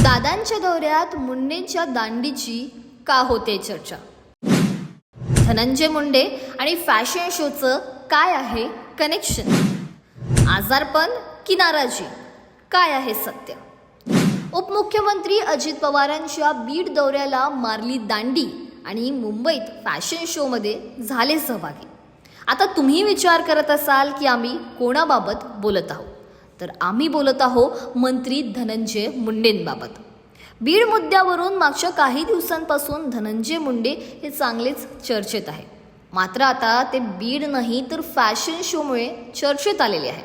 दादांच्या दौऱ्यात मुंडेंच्या दांडीची का होते चर्चा? धनंजय मुंडे आणि फॅशन शोचं काय आहे कनेक्शन? आजारपण की नाराजी? काय आहे सत्य? उपमुख्यमंत्री अजित पवारांच्या बीड दौऱ्याला मारली दांडी आणि मुंबईत फॅशन शोमध्ये झाले सहभागी. आता तुम्ही विचार करत असाल की आम्ही कोणाबाबत बोलत आहोत, तर आम्ही बोलत आहोत मंत्री धनंजय मुंडेंबाबत. बीड मुद्द्यावरून मागच्या काही दिवसांपासून धनंजय मुंडे हे चांगलेच चर्चेत आहे. मात्र आता ते बीड नाही तर फॅशन शोमुळे चर्चेत आलेले आहे.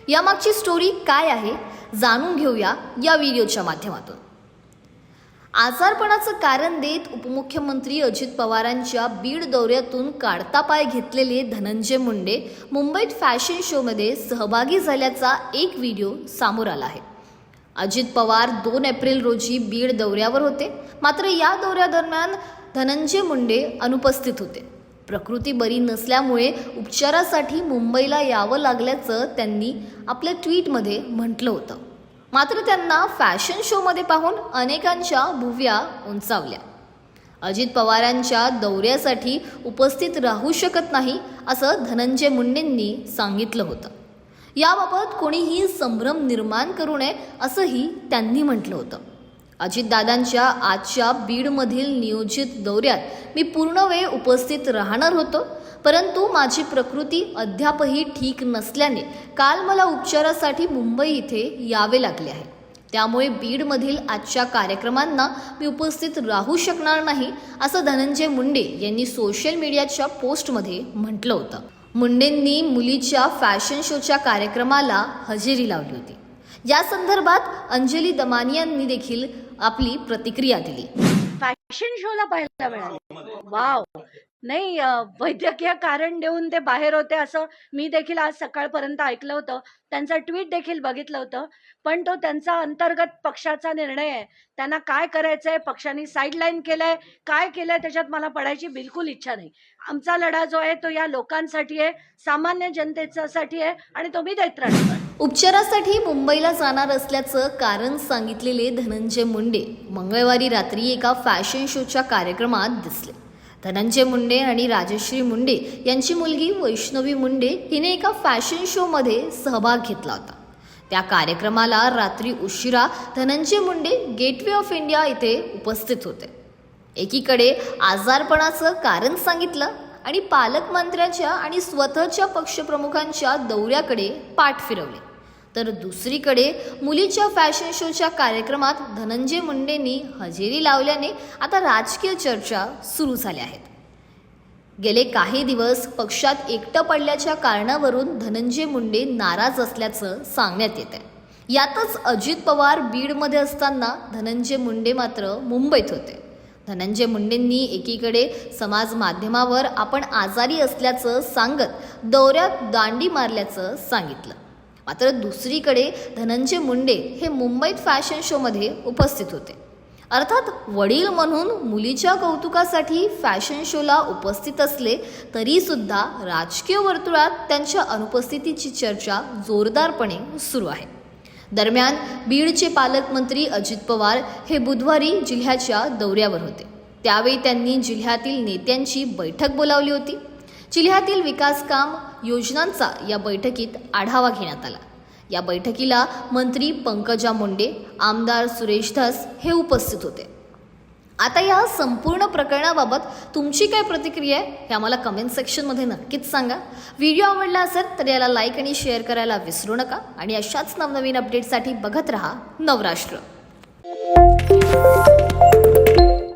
यामागची स्टोरी काय आहे जाणून घेऊया या व्हिडिओच्या माध्यमातून. आजारपणाचं कारण देत उपमुख्यमंत्री अजित पवारांच्या बीड दौऱ्यातून काढता पाय घेतलेले धनंजय मुंडे मुंबईत फॅशन शोमध्ये सहभागी झाल्याचा एक व्हिडिओ समोर आला आहे. अजित पवार 2 एप्रिल रोजी बीड दौऱ्यावर होते. मात्र या दौऱ्यादरम्यान धनंजय मुंडे अनुपस्थित होते. प्रकृती बरी नसल्यामुळे उपचारासाठी मुंबईला यावं लागल्याचं त्यांनी आपल्या ट्विटमध्ये म्हटलं होतं. मात्र त्यांना फॅशन शोमध्ये पाहून अनेकांच्या भुवया उंचावल्या. अजित पवारांच्या दौऱ्यासाठी उपस्थित राहू शकत नाही असं धनंजय मुंडेंनी सांगितलं होतं. याबाबत कोणीही संभ्रम निर्माण करू नये असंही त्यांनी म्हटलं होतं. अजितदादांच्या आजच्या बीडमधील नियोजित दौऱ्यात मी पूर्ण वेळ उपस्थित राहणार होतो, परंतु माझी प्रकृती अद्यापही ठीक नसल्याने काल मला उपचारासाठी मुंबई इथे यावे लागले आहे. त्यामुळे बीडमधील आजच्या कार्यक्रमांना मी उपस्थित राहू शकणार नाही असं धनंजय मुंडे यांनी सोशल मीडियाच्या पोस्टमध्ये म्हटलं होतं. मुंडेंनी मुलीच्या फॅशन शोच्या कार्यक्रमाला हजेरी लावली होती. या संदर्भात अंजली दमानी यांनी देखील आपली प्रतिक्रिया दिली. फॅशन शोला पाहायला मिळाले. वाव. नाही, वैद्यकीय कारण देऊन ते बाहेर होते असं मी देखील आज सकाळपर्यंत ऐकलं होतं. त्यांचा ट्विट देखील बघितलं होतं. पण तो त्यांचा अंतर्गत पक्षाचा निर्णय आहे. त्यांना काय करायचंय, पक्षाने साईडलाईन केलंय, काय केलंय त्याच्यात मला पडायची बिलकुल इच्छा नाही. आमचा लढा जो आहे तो या लोकांसाठी आहे, सामान्य जनतेसाठी आहे आणि तो मी देत राहणार. उपचारासाठी मुंबईला जाणार असल्याचं कारण सांगितलेले धनंजय मुंडे मंगळवारी रात्री एका फॅशन शोच्या कार्यक्रमात दिसले. धनंजय मुंडे आणि राजश्री मुंडे यांची मुलगी वैष्णवी मुंडे हिने एका फॅशन शोमध्ये सहभाग घेतला होता. त्या कार्यक्रमाला रात्री उशिरा Dhananjay Munde gateway of India इथे उपस्थित होते. एकीकडे आजारपणाचं कारण सांगितलं आणि पालकमंत्र्यांच्या आणि स्वतःच्या पक्षप्रमुखांच्या दौऱ्याकडे पाठ फिरवले, तर दुसरीकडे मुलीच्या फॅशन शोच्या कार्यक्रमात धनंजय मुंडेंनी हजेरी लावल्याने आता राजकीय चर्चा सुरू झाल्या आहेत. गेले काही दिवस पक्षात एकटं पडल्याच्या कारणावरून धनंजय मुंडे नाराज असल्याचं सांगण्यात येत आहे. यातच अजित पवार बीडमध्ये असताना धनंजय मुंडे मात्र मुंबईत होते. धनंजय मुंडेंनी एकीकडे समाज माध्यमावर आपण आजारी असल्याचं सांगत दौऱ्यात दांडी मारल्याचं सांगितलं. मात्र दुसरीकडे धनंजय मुंडे हे मुंबईत फॅशन शोमध्ये उपस्थित होते. अर्थात वडील म्हणून मुलीच्या कौतुकासाठी फॅशन शोला उपस्थित असले तरी सुद्धा राजकीय वर्तुळात त्यांच्या अनुपस्थितीची चर्चा जोरदारपणे सुरू आहे. दरम्यान बीडचे पालकमंत्री अजित पवार हे बुधवारी जिल्ह्याच्या दौऱ्यावर होते. त्यावेळी त्यांनी जिल्ह्यातील नेत्यांची बैठक बोलावली होती. जिल्ह्यातील विकासकाम योजनांचा या बैठकीत आढावा घेण्यात आला. या बैठकीला मंत्री पंकजा मुंडे, आमदार सुरेश धस हे उपस्थित होते. आता या संपूर्ण प्रकरणाबाबत तुमची काय प्रतिक्रिया आहे हे आम्हाला कमेंट सेक्शनमध्ये नक्कीच सांगा. व्हिडिओ आवडला असेल तर याला लाईक आणि शेअर करायला विसरू नका आणि अशाच नवनवीन अपडेटसाठी बघत रहा नवराष्ट्र.